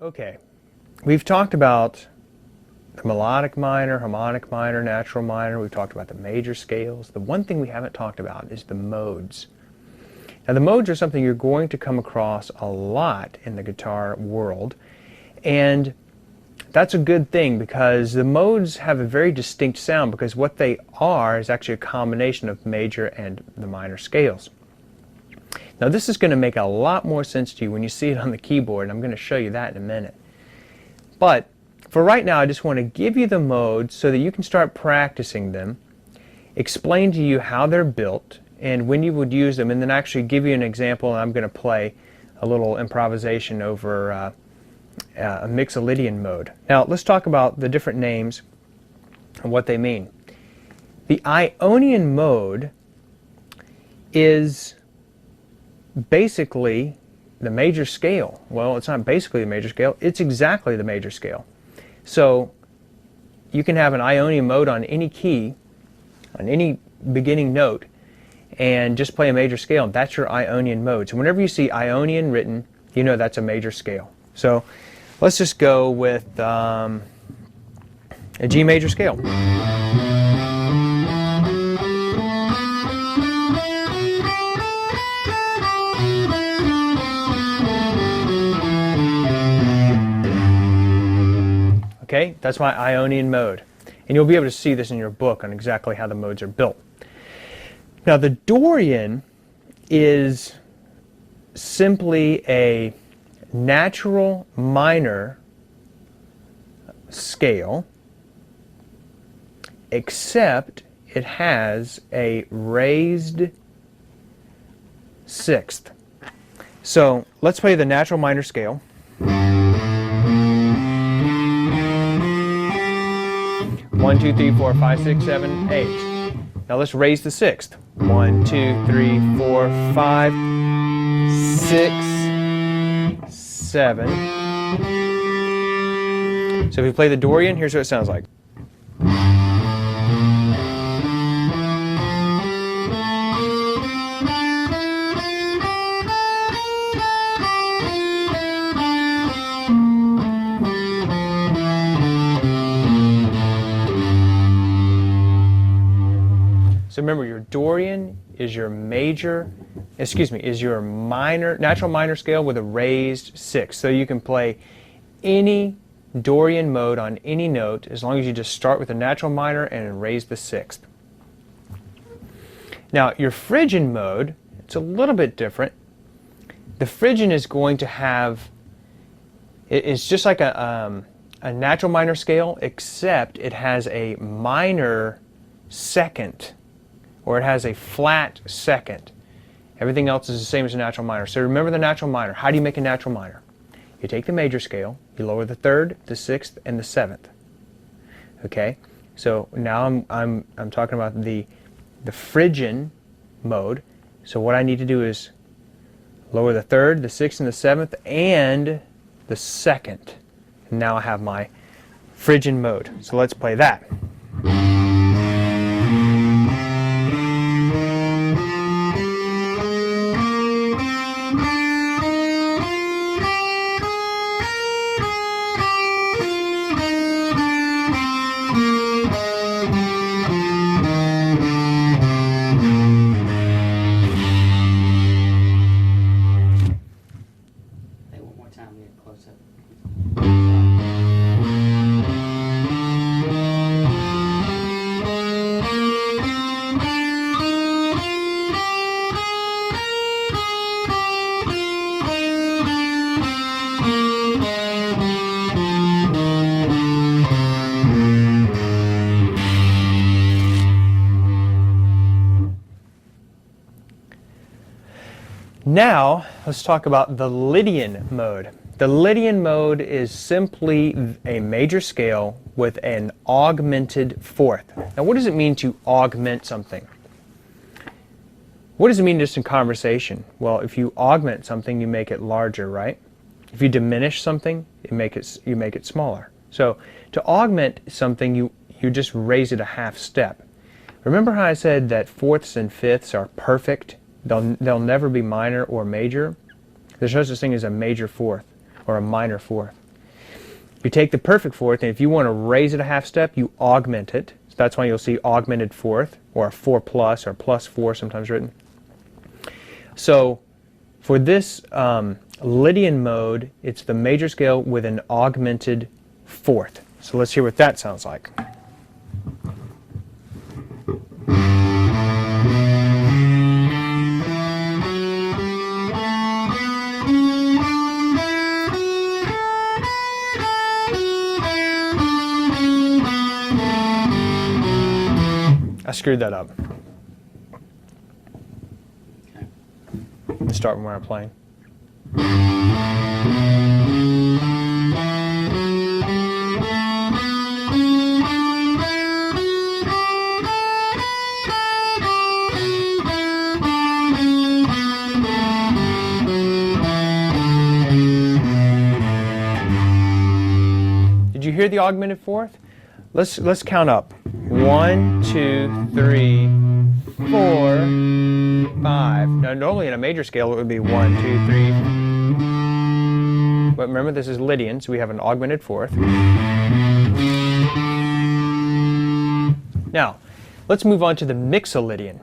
Okay, we've talked about the melodic minor, harmonic minor, natural minor. We've talked about the major scales. The one thing we haven't talked about is the modes. Now the modes are something you're going to come across a lot in the guitar world, and that's a good thing because the modes have a very distinct sound because what they are is actually a combination of major and the minor scales. Now this is going to make a lot more sense to you when you see it on the keyboard, and I'm going to show you that in a minute. But for right now I just want to give you the modes so that you can start practicing them, explain to you how they're built and when you would use them, and then actually give you an example, and I'm going to play a little improvisation over a Mixolydian mode. Now let's talk about the different names and what they mean. The Ionian mode is basically the major scale. Well, it's not basically the major scale, it's exactly the major scale. So you can have an Ionian mode on any key, on any beginning note, and just play a major scale. That's your Ionian mode. So whenever you see Ionian written, you know that's a major scale. So let's just go with a G major scale. Okay, that's my Ionian mode. And you'll be able to see this in your book on exactly how the modes are built. Now the Dorian is simply a natural minor scale, except it has a raised sixth. So let's play the natural minor scale. 1, 2, 3, 4, 5, 6, 7, 8. Now let's raise the sixth. 1, 2, 3, 4, 5, 6, 7. So if we play the Dorian, here's what it sounds like. So remember, your Dorian is your major, is your minor, natural minor scale with a raised sixth. So you can play any Dorian mode on any note as long as you just start with a natural minor and raise the sixth. Now your Phrygian mode, it's a little bit different. The Phrygian is going to have, it's just like a natural minor scale, except it has a minor second, or it has a flat second. Everything else is the same as a natural minor. So remember the natural minor. How do you make a natural minor? You take the major scale, you lower the third, the sixth, and the seventh. Okay? So now I'm talking about the Phrygian mode. So what I need to do is lower the third, the sixth, and the seventh, and the second. And now I have my Phrygian mode. So let's play that. Now, let's talk about the Lydian mode. The Lydian mode is simply a major scale with an augmented fourth. Now, what does it mean to augment something? What does it mean just in conversation? Well, if you augment something, you make it larger, right? If you diminish something, you make it smaller. So, to augment something, you just raise it a half step. Remember how I said that fourths and fifths are perfect? They'll never be minor or major. There's no such thing as a major fourth or a minor fourth. You take the perfect fourth, and if you want to raise it a half step, you augment it. So that's why you'll see augmented fourth, or a 4 plus, or plus 4 sometimes written. So for this Lydian mode, it's the major scale with an augmented fourth. So let's hear what that sounds like. I screwed that up. Let's start from where I'm playing. Did you hear the augmented fourth? Let's count up. 1, 2, 3, 4, 5. Now normally in a major scale it would be 1, 2, 3. But remember, this is Lydian, so we have an augmented fourth. Now, let's move on to the Mixolydian.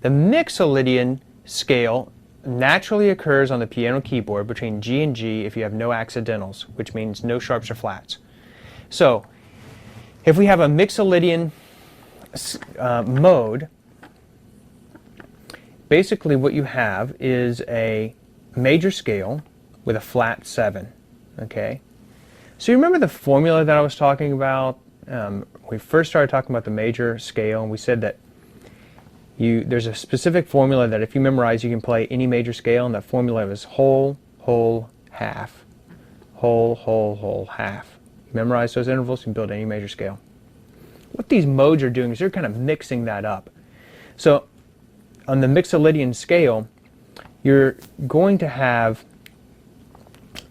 The Mixolydian scale naturally occurs on the piano keyboard between G and G if you have no accidentals, which means no sharps or flats. So, if we have a Mixolydian mode, basically what you have is a major scale with a flat 7. Okay, so you remember the formula that I was talking about? We first started talking about the major scale, and we said that there's a specific formula that if you memorize, you can play any major scale, and that formula is whole, whole, half. Whole, whole, whole, half. You memorize those intervals, you can build any major scale. What these modes are doing is they're kind of mixing that up. So on the Mixolydian scale, you're going to have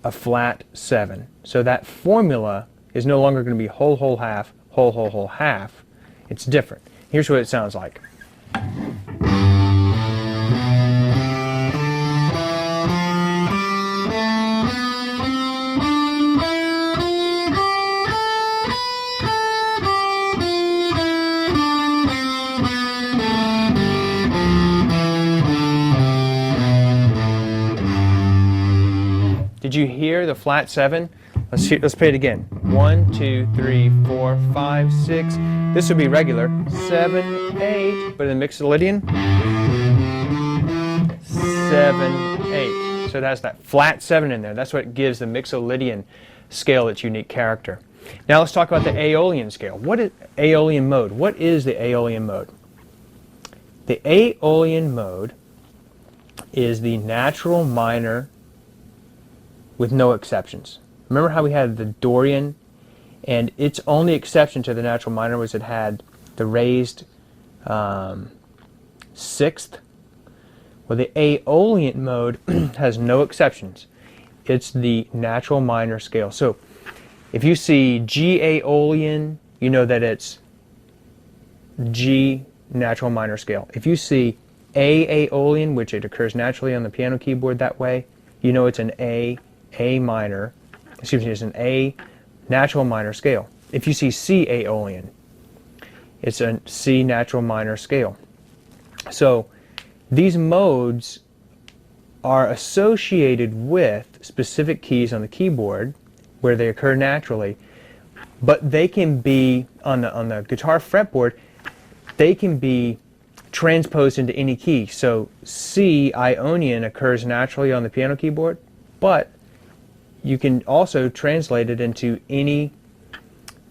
a flat 7. So that formula is no longer going to be whole, whole, half, whole, whole, whole, half. It's different. Here's what it sounds like. Did you hear the flat 7? Let's play it again. 1, 2, 3, 4, 5, 6. This would be regular. 7, 8. But in the Mixolydian, 7, 8. So it has that flat 7 in there. That's what gives the Mixolydian scale its unique character. Now let's talk about the Aeolian scale. What is Aeolian mode? What is the Aeolian mode? The Aeolian mode is the natural minor with no exceptions. Remember how we had the Dorian, and its only exception to the natural minor was it had the raised sixth? Well, the Aeolian mode has no exceptions. It's the natural minor scale. So if you see G Aeolian, you know that it's G natural minor scale. If you see A Aeolian, which it occurs naturally on the piano keyboard that way, you know it's an A minor, excuse me, it's an A natural minor scale. If you see C Aeolian, it's a C natural minor scale. So these modes are associated with specific keys on the keyboard where they occur naturally, but they can be, on the guitar fretboard, they can be transposed into any key. So C Ionian occurs naturally on the piano keyboard, but you can also translate it into any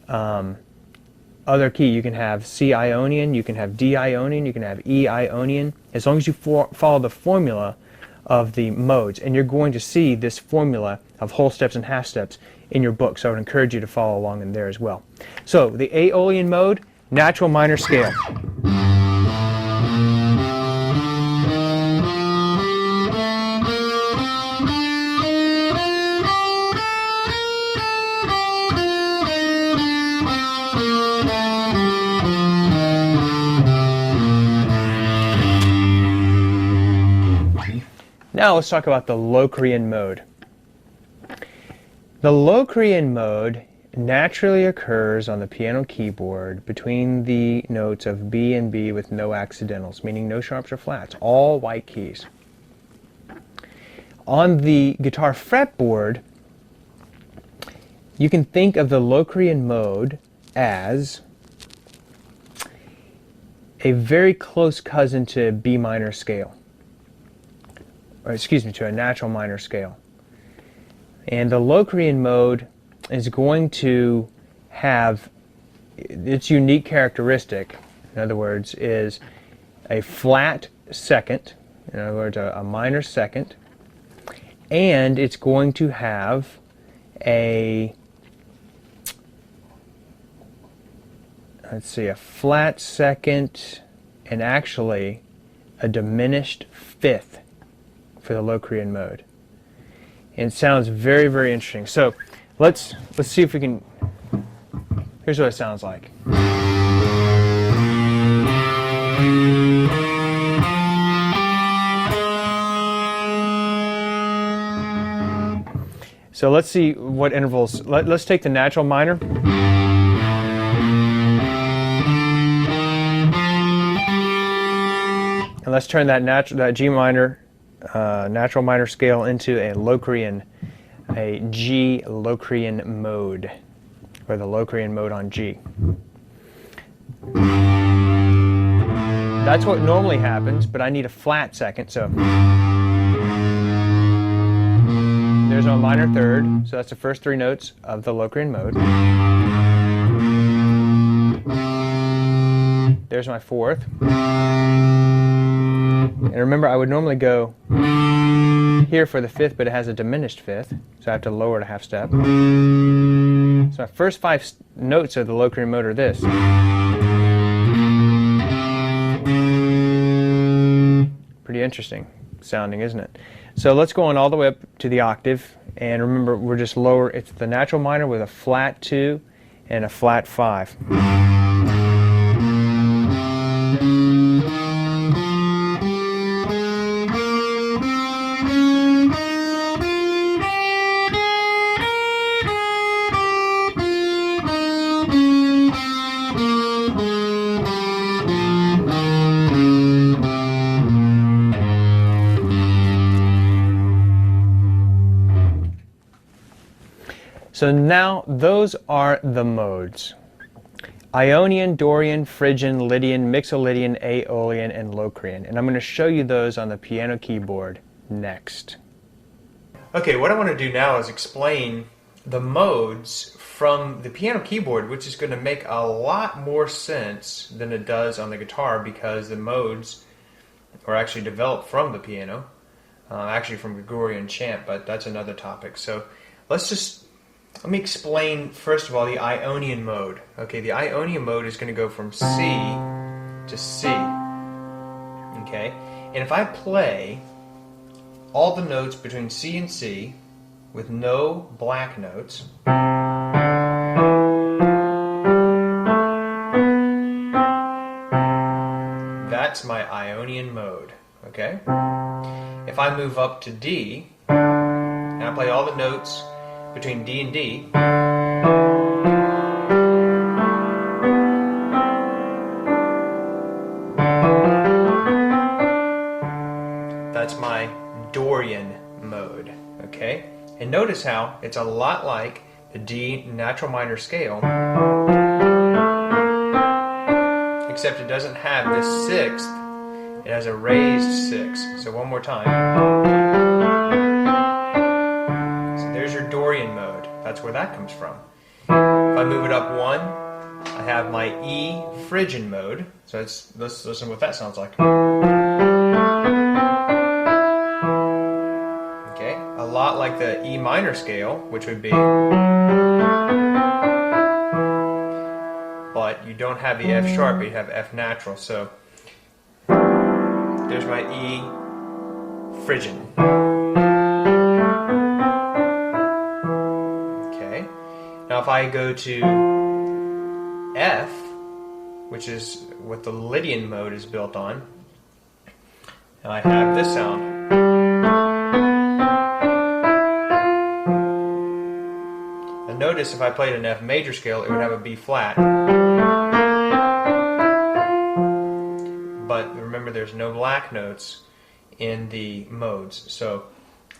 other key. You can have C Ionian, you can have D Ionian, you can have E Ionian, as long as you follow the formula of the modes. And you're going to see this formula of whole steps and half steps in your book, so I would encourage you to follow along in there as well. So the Aeolian mode, natural minor scale. Now let's talk about the Locrian mode. The Locrian mode naturally occurs on the piano keyboard between the notes of B and B with no accidentals, meaning no sharps or flats, all white keys. On the guitar fretboard, you can think of the Locrian mode as a very close cousin to B minor scale, or excuse me, to a natural minor scale. And the Locrian mode is going to have its unique characteristic, in other words, is a flat second, in other words, a minor second, and it's going to have a, let's see, a flat second and actually a diminished fifth for the Locrian mode. And it sounds very, very interesting. So let's see if we can. Here's what it sounds like. So let's see what intervals. Let's take the natural minor. And let's turn that G minor, natural minor scale into a Locrian, a G Locrian mode, or the Locrian mode on G. That's what normally happens, but I need a flat second, so there's my minor third, so that's the first three notes of the Locrian mode. There's my fourth. And remember, I would normally go here for the fifth, but it has a diminished fifth, so I have to lower it a half step. So my first five notes of the Locrian mode are this. Pretty interesting sounding, isn't it? So let's go on all the way up to the octave, and remember, we're just lower. It's the natural minor with a flat 2 and a flat 5. So now those are the modes: Ionian, Dorian, Phrygian, Lydian, Mixolydian, Aeolian, and Locrian. And I'm going to show you those on the piano keyboard next. Okay, what I want to do now is explain the modes from the piano keyboard, which is going to make a lot more sense than it does on the guitar, because the modes are actually developed from the piano, actually from Gregorian chant, but that's another topic. So let me explain, first of all, the Ionian mode. Okay, the Ionian mode is going to go from C to C. Okay, and if I play all the notes between C and C with no black notes, that's my Ionian mode. Okay, if I move up to D and I play all the notes between D and D, that's my Dorian mode. Okay, and notice how it's a lot like the D natural minor scale, except it doesn't have this sixth, it has a raised sixth. So one more time. There's your Dorian mode. That's where that comes from. If I move it up one, I have my E Phrygian mode. So let's listen to what that sounds like. Okay, a lot like the E minor scale, which would be, but you don't have the F sharp, you have F natural. So there's my E Phrygian. Now if I go to F, which is what the Lydian mode is built on, and I have this sound. notice if I played an F major scale, it would have a B flat. But remember, there's no black notes in the modes. So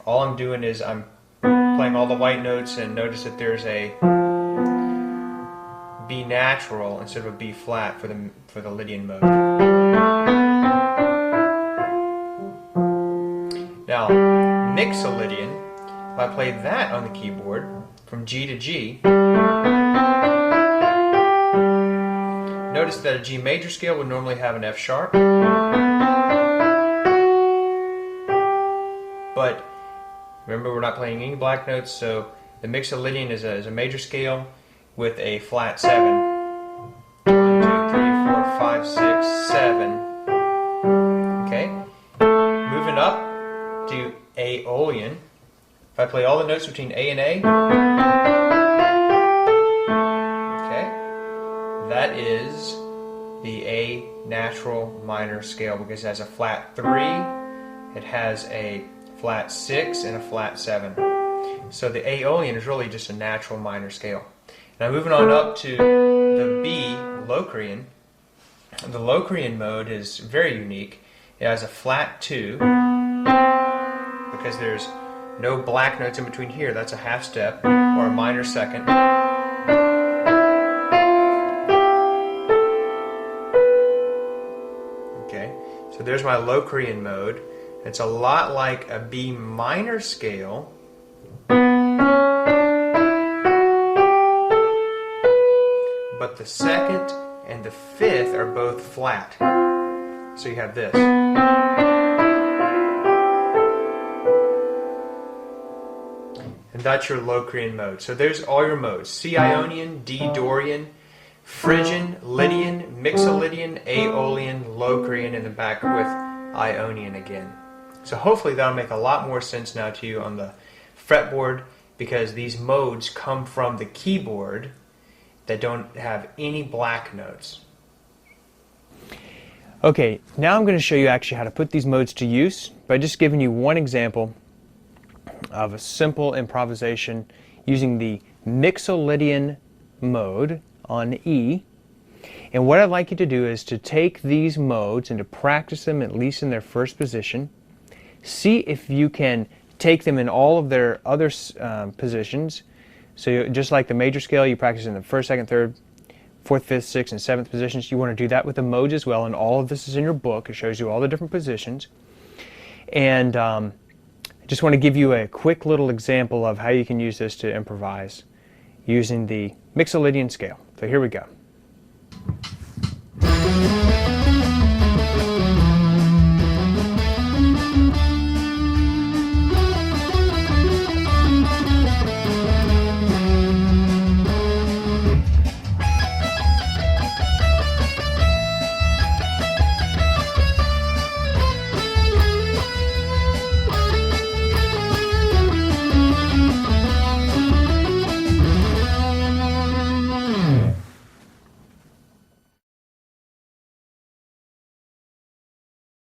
all I'm doing is I'm playing all the white notes, and notice that there's a B natural instead of a B flat for the Lydian mode. Now, Mixolydian, if I play that on the keyboard from G to G, notice that a G major scale would normally have an F sharp, but remember, we're not playing any black notes, so the Mixolydian is a major scale with a flat 7. 1, 2, 3, 4, 5, 6, 7. Okay? Moving up to Aeolian. If I play all the notes between A and A, okay, that is the A natural minor scale because it has a flat 3, it has a flat 6, and a flat 7. So the Aeolian is really just a natural minor scale. Now moving on up to the B, Locrian. The Locrian mode is very unique. It has a flat 2 because there's no black notes in between here. That's a half step or a minor second. Okay, so there's my Locrian mode. It's a lot like a B minor scale, but the second and the fifth are both flat. So you have this. And that's your Locrian mode. So there's all your modes. C Ionian, D Dorian, Phrygian, Lydian, Mixolydian, Aeolian, Locrian, and then back with Ionian again. So hopefully that'll make a lot more sense now to you on the fretboard, because these modes come from the keyboard that don't have any black notes. Okay, now I'm going to show you actually how to put these modes to use by just giving you one example of a simple improvisation using the Mixolydian mode on E. And what I'd like you to do is to take these modes and to practice them at least in their first position. See if you can take them in all of their other positions. So just like the major scale, you practice in the first, second, third, fourth, fifth, sixth, and seventh positions. You want to do that with the modes as well, and all of this is in your book. It shows you all the different positions. And I just want to give you a quick little example of how you can use this to improvise using the Mixolydian scale. So here we go.